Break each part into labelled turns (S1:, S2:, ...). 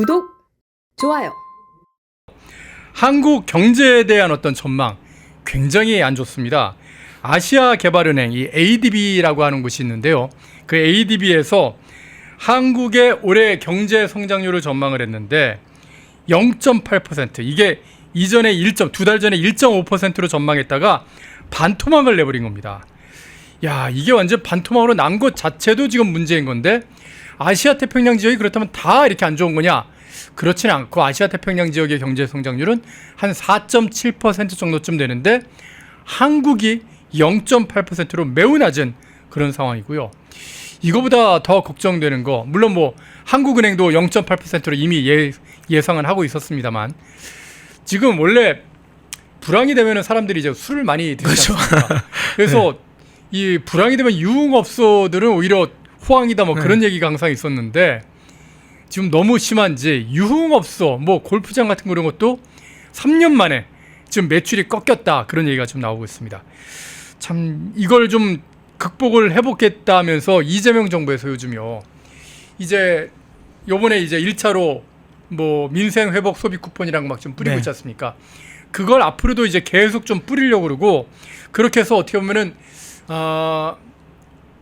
S1: 구독, 좋아요.
S2: 한국 경제에 대한 어떤 전망 굉장히 안 좋습니다. 아시아개발은행 이 ADB라고 하는 곳이 있는데요. 그 ADB에서 한국의 올해 경제 성장률을 전망을 했는데 0.8%, 이게 이전에 2달 전에 1.5%로 전망했다가 반토막을 내버린 겁니다. 야, 이게 완전 반토막으로 난 것 자체도 지금 문제인 건데 아시아 태평양 지역이 그렇다면 다 이렇게 안 좋은 거냐? 그렇지는 않고 아시아 태평양 지역의 경제 성장률은 한 4.7% 정도쯤 되는데 한국이 0.8%로 매우 낮은 그런 상황이고요. 이거보다 더 걱정되는 거, 물론 뭐 한국은행도 0.8%로 이미 예상은 하고 있었습니다만, 지금 원래 불황이 되면은 사람들이 이제 술을 많이 드시지 않습니까? 그래서 이 불황이 되면 유흥업소들은 오히려 호황이다 뭐 그런 얘기가 항상 있었는데, 지금 너무 심한지 유흥업소, 뭐 골프장 같은 그런 것도 3년 만에 지금 매출이 꺾였다, 그런 얘기가 좀 나오고 있습니다. 참 이걸 좀 극복을 해보겠다면서 이재명 정부에서 요즘요, 이제 요번에 이제 1차로 뭐 민생 회복 소비 쿠폰이랑 막 좀 뿌리고 있지 않습니까? 그걸 앞으로도 이제 계속 좀 뿌리려고 그러고, 그렇게 해서 어떻게 보면은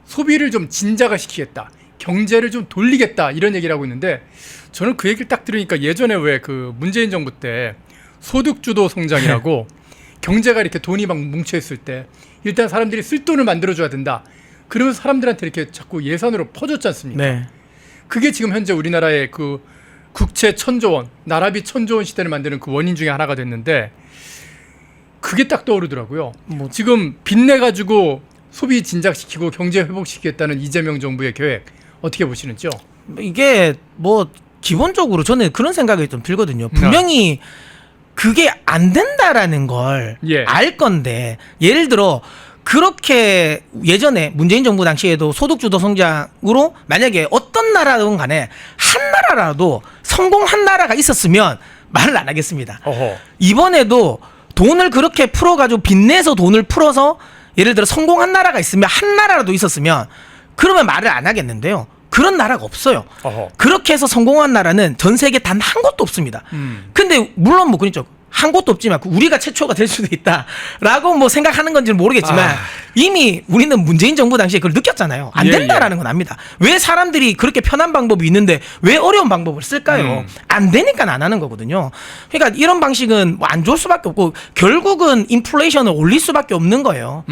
S2: 소비를 좀 진작화시키겠다, 경제를 좀 돌리겠다, 이런 얘기를 하고 있는데, 저는 그 얘기를 딱 들으니까 예전에 왜 그 문재인 정부 때 소득주도 성장이라고 경제가 이렇게 돈이 막 뭉쳐있을 때 일단 사람들이 쓸 돈을 만들어줘야 된다, 그러면서 사람들한테 이렇게 자꾸 예산으로 퍼줬지 않습니까? 네. 그게 지금 현재 우리나라의 그 국채 1,000조 원, 나라비 1,000조 원 시대를 만드는 그 원인 중에 하나가 됐는데, 그게 딱 떠오르더라고요. 지금 빚내가지고 소비 진작시키고 경제 회복시키겠다는 이재명 정부의 계획 어떻게 보시는지요?
S3: 이게 뭐 기본적으로 저는 그런 생각이 좀 들거든요. 분명히 그게 안 된다라는 걸 알 건데, 예를 들어 그렇게 예전에 문재인 정부 당시에도 소득주도 성장으로 만약에 어떤 나라든 간에 한 나라라도 성공한 나라가 있었으면 말을 안 하겠습니다. 이번에도 돈을 그렇게 풀어가지고 빚내서 돈을 풀어서 예를 들어 성공한 나라가 있으면, 한 나라라도 있었으면 그러면 말을 안 하겠는데요. 그런 나라가 없어요. 그렇게 해서 성공한 나라는 전 세계 단 한 곳도 없습니다. 근데 물론 뭐 그렇죠. 한 곳도 없지만 우리가 최초가 될 수도 있다라고 뭐 생각하는 건지는 모르겠지만 이미 우리는 문재인 정부 당시에 그걸 느꼈잖아요. 안 된다라는 건 압니다. 왜 사람들이 그렇게 편한 방법이 있는데 왜 어려운 방법을 쓸까요? 안 되니까 안 하는 거거든요. 그러니까 이런 방식은 뭐 안 좋을 수밖에 없고, 결국은 인플레이션을 올릴 수밖에 없는 거예요.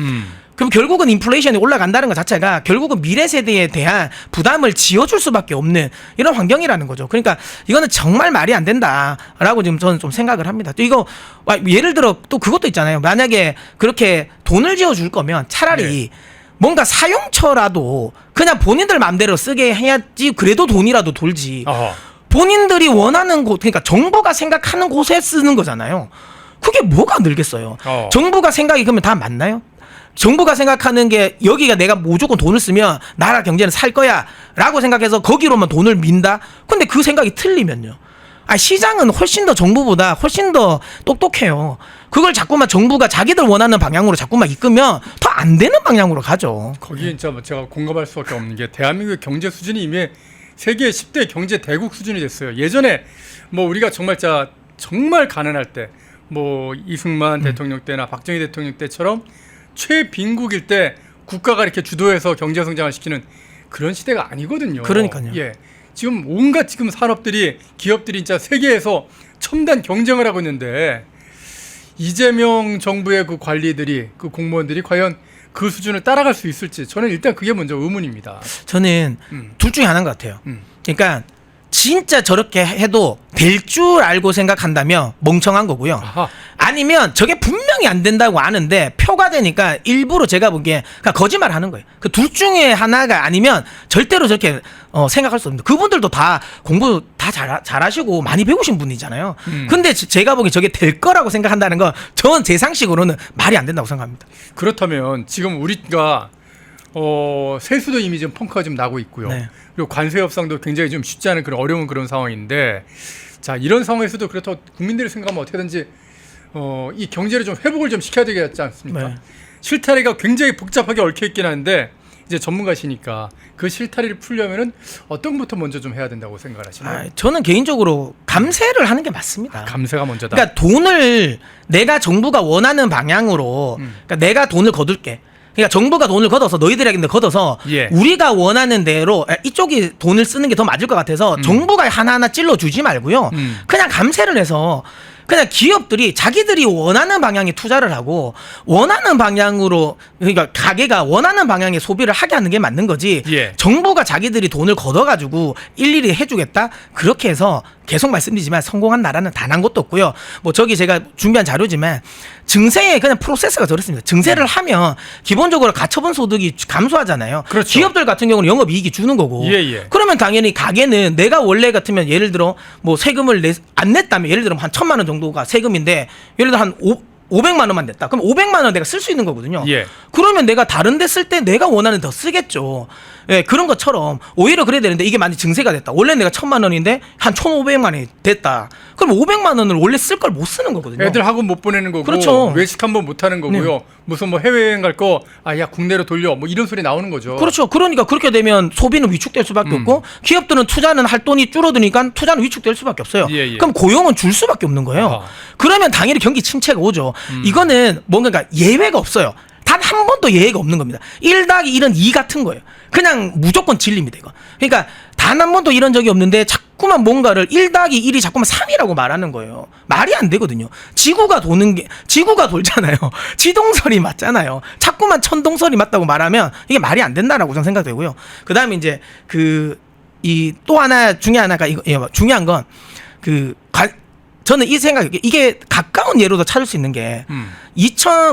S3: 그럼 결국은 인플레이션이 올라간다는 것 자체가 결국은 미래 세대에 대한 부담을 지어줄 수밖에 없는 이런 환경이라는 거죠. 그러니까 이거는 정말 말이 안 된다라고 지금 저는 좀 생각을 합니다. 또 이거 예를 들어 또 그것도 있잖아요. 만약에 그렇게 돈을 지어줄 거면 차라리 뭔가 사용처라도 그냥 본인들 마음대로 쓰게 해야지, 그래도 돈이라도 돌지. 본인들이 원하는 곳, 그러니까 정부가 생각하는 곳에 쓰는 거잖아요. 그게 뭐가 늘겠어요. 정부가 생각이 그러면 다 맞나요? 정부가 생각하는 게 여기가 내가 무조건 돈을 쓰면 나라 경제는 살 거야 라고 생각해서 거기로만 돈을 민다? 근데 그 생각이 틀리면요, 시장은 훨씬 더 정부보다 훨씬 더 똑똑해요. 그걸 자꾸만 정부가 자기들 원하는 방향으로 자꾸만 이끌면 더 안 되는 방향으로 가죠.
S2: 거기에 진짜 제가 공감할 수밖에 없는 게, 대한민국의 경제 수준이 이미 세계 10대 경제 대국 수준이 됐어요. 예전에 뭐 우리가 정말 가난할 때, 뭐 이승만 대통령 때나 박정희 대통령 때처럼 최빈국일 때 국가가 이렇게 주도해서 경제 성장을 시키는 그런 시대가 아니거든요.
S3: 그러니까요.
S2: 지금 온갖 지금 산업들이, 기업들이 진짜 세계에서 첨단 경쟁을 하고 있는데, 이재명 정부의 그 관리들이, 그 공무원들이 과연 그 수준을 따라갈 수 있을지, 저는 일단 그게 먼저 의문입니다.
S3: 저는 둘 중에 하나인 것 같아요. 그러니까 진짜 저렇게 해도 될 줄 알고 생각한다면 멍청한 거고요. 아니면 저게 분명히 안 된다고 아는데 표가 되니까 일부러, 제가 보기에 그냥 거짓말 하는 거예요. 그 둘 중에 하나가 아니면 절대로 저렇게 생각할 수 없는데, 그분들도 다 공부 다 잘하시고 많이 배우신 분이잖아요. 근데 제가 보기에 저게 될 거라고 생각한다는 건 전 제 상식으로는 말이 안 된다고 생각합니다.
S2: 그렇다면 지금 우리가 세수도 이미 지금 펑크가 좀 나고 있고요. 그리고 관세 협상도 굉장히 좀 쉽지 않은 그런 어려운 그런 상황인데, 자, 이런 상황에서도 그렇다고 국민들이 생각하면 어떻게든지 이 경제를 좀 회복을 좀 시켜야 되겠지 않습니까? 실타래가 굉장히 복잡하게 얽혀 있긴 한데, 이제 전문가시니까 그 실타리를 풀려면은 어떤 것부터 먼저 좀 해야 된다고 생각을 하시나요?
S3: 저는 개인적으로 감세를 하는 게 맞습니다.
S2: 감세가 먼저다.
S3: 그러니까 돈을 내가 정부가 원하는 방향으로 그러니까 내가 돈을 거둘게. 그러니까 정부가 돈을 걷어서 너희들에게 걷어서
S2: 예.
S3: 우리가 원하는 대로 이쪽이 돈을 쓰는 게 더 맞을 것 같아서 정부가 하나하나 찔러 주지 말고요. 그냥 감세를 해서 그냥 기업들이 자기들이 원하는 방향에 투자를 하고 원하는 방향으로 그러니까 가게가 원하는 방향의 소비를 하게 하는 게 맞는 거지.
S2: 예.
S3: 정부가 자기들이 돈을 걷어가지고 일일이 해주겠다 그렇게 해서 계속 말씀드리지만 성공한 나라는 단 한 곳도 없고요. 뭐 저기 제가 준비한 자료지만 증세에 그냥 프로세스가 저렇습니다. 증세를 하면 기본적으로 가처분 소득이 감소하잖아요.
S2: 그렇죠.
S3: 기업들 같은 경우는 영업이익이 주는 거고.
S2: 예.
S3: 그러면 당연히 가게는 내가 원래 같으면 예를 들어 뭐 세금을 안 냈다면 예를 들어 한 1,000만 원 정도가 세금인데 예를 들어 한 500만 원만 냈다. 그럼 500만 원 내가 쓸 수 있는 거거든요.
S2: 예.
S3: 그러면 내가 다른 데 쓸 때 내가 원하는 더 쓰겠죠. 예, 그런 것처럼 오히려 그래야 되는데 이게 만약 증세가 됐다. 원래 내가 1,000만 원인데 한 1,500만 원이 됐다. 그럼 500만 원을 원래 쓸 걸 못 쓰는 거거든요.
S2: 애들 학원 못 보내는 거고
S3: 그렇죠.
S2: 외식 한번 못 하는 거고요.
S3: 네.
S2: 무슨 뭐 해외여행 갈 거 야 국내로 돌려 뭐 이런 소리 나오는 거죠.
S3: 그렇죠. 그러니까 그렇게 되면 소비는 위축될 수밖에 없고 기업들은 투자는 할 돈이 줄어드니까 투자는 위축될 수밖에 없어요.
S2: 예.
S3: 그럼 고용은 줄 수밖에 없는 거예요.
S2: 아하.
S3: 그러면 당연히 경기 침체가 오죠. 이거는 뭔가 예외가 없어요. 단 한 번도 예외가 없는 겁니다. 1+1은 2 같은 거예요. 그냥 무조건 진리입니다, 이거. 그러니까 단 한 번도 이런 적이 없는데 자꾸만 뭔가를 1+1이 자꾸만 3이라고 말하는 거예요. 말이 안 되거든요. 지구가 돌잖아요. 지동설이 맞잖아요. 자꾸만 천동설이 맞다고 말하면 이게 말이 안 된다라고 저는 생각되고요. 그다음에 이제 또 하나 중요한 건 저는 이 생각 이게 가까운 예로도 찾을 수 있는 게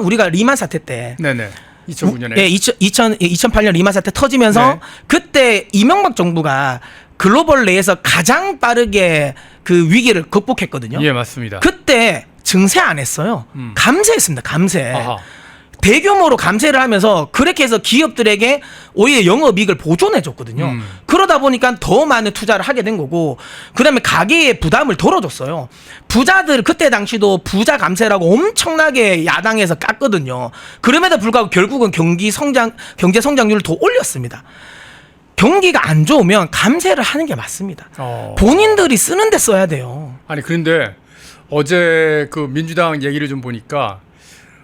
S3: 우리가 리만 사태 때
S2: 네네 2009년에
S3: 2008년 리만 사태 터지면서
S2: 네.
S3: 그때 이명박 정부가 글로벌 내에서 가장 빠르게 그 위기를 극복했거든요.
S2: 예 맞습니다.
S3: 그때 증세 안 했어요. 감세했습니다. 감세.
S2: 아하.
S3: 대규모로 감세를 하면서 그렇게 해서 기업들에게 오히려 영업이익을 보존해 줬거든요. 그러다 보니까 더 많은 투자를 하게 된 거고 그다음에 가계의 부담을 덜어줬어요. 부자들 그때 당시도 부자 감세라고 엄청나게 야당에서 깠거든요. 그럼에도 불구하고 결국은 경제 성장률을 더 올렸습니다. 경기가 안 좋으면 감세를 하는 게 맞습니다. 본인들이 쓰는 데 써야 돼요.
S2: 아니 그런데 어제 그 민주당 얘기를 좀 보니까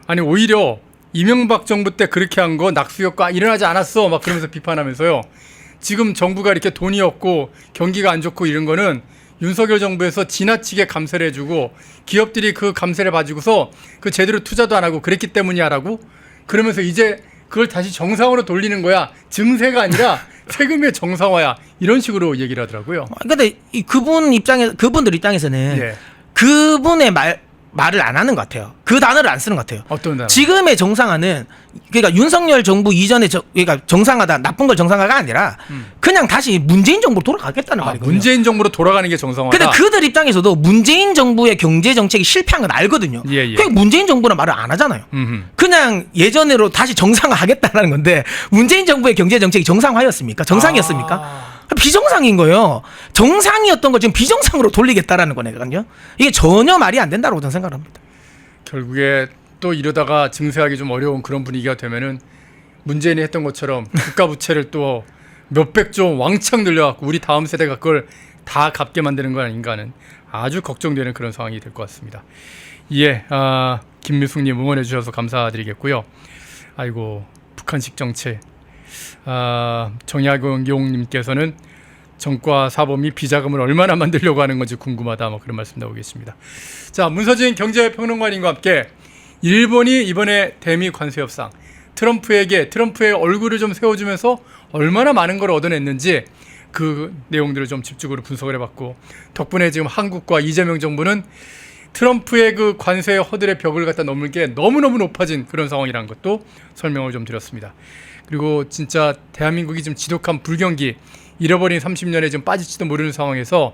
S2: 아니 오히려 이명박 정부 때 그렇게 한 거 낙수 효과 일어나지 않았어 막 그러면서 비판하면서요. 지금 정부가 이렇게 돈이 없고 경기가 안 좋고 이런 거는 윤석열 정부에서 지나치게 감세를 해주고 기업들이 그 감세를 봐주고서 그 제대로 투자도 안 하고 그랬기 때문이야라고 그러면서 이제 그걸 다시 정상으로 돌리는 거야. 증세가 아니라 세금의 정상화야. 이런 식으로 얘기를 하더라고요.
S3: 근데 그분들 입장에서는
S2: 예.
S3: 그분의 말을 안 하는 것 같아요. 그 단어를 안 쓰는 것 같아요.
S2: 어떤 단어?
S3: 지금의 정상화는 그러니까 윤석열 정부 이전에 그러니까 정상화다 나쁜 걸 정상화가 아니라 그냥 다시 문재인 정부로 돌아가겠다는 말이거든요.
S2: 문재인 정부로 돌아가는 게 정상화다.
S3: 근데 그들 입장에서도 문재인 정부의 경제 정책이 실패한 건 알거든요.
S2: 예.
S3: 그러니까 문재인 정부는 말을 안 하잖아요. 그냥 예전으로 다시 정상화하겠다는 건데 문재인 정부의 경제 정책이 정상화였습니까? 정상이었습니까? 비정상인 거예요. 정상이었던 걸 지금 비정상으로 돌리겠다라는 거네요. 이게 전혀 말이 안 된다고 저는 생각합니다.
S2: 결국에 또 이러다가 증세하기 좀 어려운 그런 분위기가 되면은 문재인이 했던 것처럼 국가 부채를 또 몇백조 왕창 늘려갖고 우리 다음 세대가 그걸 다 갚게 만드는 건 아닌가 하는 아주 걱정되는 그런 상황이 될 것 같습니다. 예, 김미숙님 응원해 주셔서 감사드리겠고요. 아이고 북한식 정치. 정약용님께서는 정과 사범이 비자금을 얼마나 만들려고 하는 건지 궁금하다 뭐 그런 말씀 나오고 계십니다. 자, 문서진 경제평론가님과 함께 일본이 이번에 대미 관세 협상 트럼프의 얼굴을 좀 세워주면서 얼마나 많은 걸 얻어냈는지 그 내용들을 좀 집중으로 분석을 해봤고 덕분에 지금 한국과 이재명 정부는 트럼프의 그 관세 허들의 벽을 갖다 넘을 게 너무너무 높아진 그런 상황이라는 것도 설명을 좀 드렸습니다. 그리고 진짜 대한민국이 지금 지독한 불경기 잃어버린 30년에 좀 빠질지도 모르는 상황에서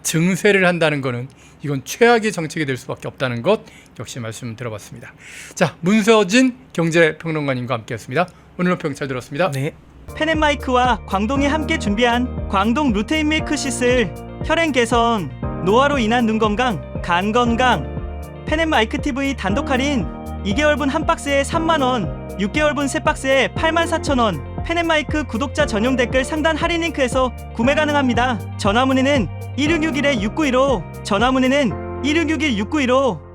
S2: 증세를 한다는 거는 이건 최악의 정책이 될 수밖에 없다는 것 역시 말씀 들어봤습니다. 자, 문서진 경제평론가님과 함께했습니다. 오늘 평 잘 들었습니다.
S3: 네.
S1: 펜앤마이크와 광동이 함께 준비한 광동 루테인 밀크시슬 혈행 개선, 노화로 인한 눈 건강, 간 건강 펜앤마이크 TV 단독 할인 2개월분 한 박스에 3만원 6개월분 세 박스에 84,000원 펜앤마이크 구독자 전용 댓글 상단 할인 링크에서 구매 가능합니다. 전화 문의는 1661-6915, 전화 문의는 1661-6915.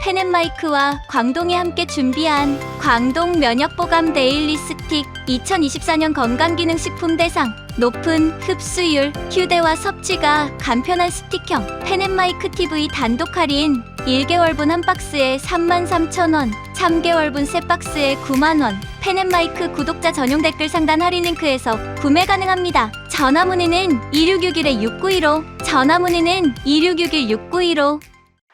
S4: 펜앤마이크와 광동이 함께 준비한 광동 면역보감 데일리 스틱 2024년 건강기능식품 대상 높은 흡수율, 휴대와 섭취가 간편한 스틱형 펜앤마이크 TV 단독 할인 1개월분 한 박스에 33,000원, 3개월분 세 박스에 9만원, 펜앤마이크 구독자 전용 댓글 상단 할인 링크에서 구매 가능합니다. 전화 문의는 2661-6915, 전화 문의는 2661-6915.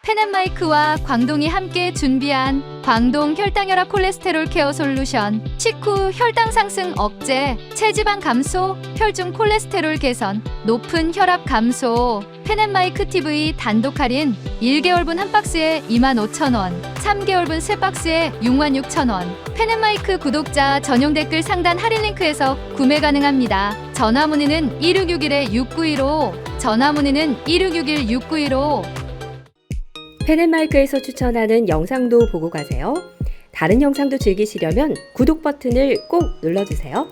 S5: 펜앤마이크와 광동이 함께 준비한 광동 혈당혈압 콜레스테롤 케어 솔루션 식후 혈당 상승 억제, 체지방 감소, 혈중 콜레스테롤 개선, 높은 혈압 감소 펜앤마이크 TV 단독 할인 1개월분 한 박스에 25,000원, 3개월분 세 박스에 66,000원, 펜앤마이크 구독자 전용 댓글 상단 할인 링크에서 구매 가능합니다. 전화 문의는 1661-6915, 전화 문의는 1661-6915.
S6: 펜앤마이크에서 추천하는 영상도 보고 가세요. 다른 영상도 즐기시려면 구독 버튼을 꼭 눌러주세요.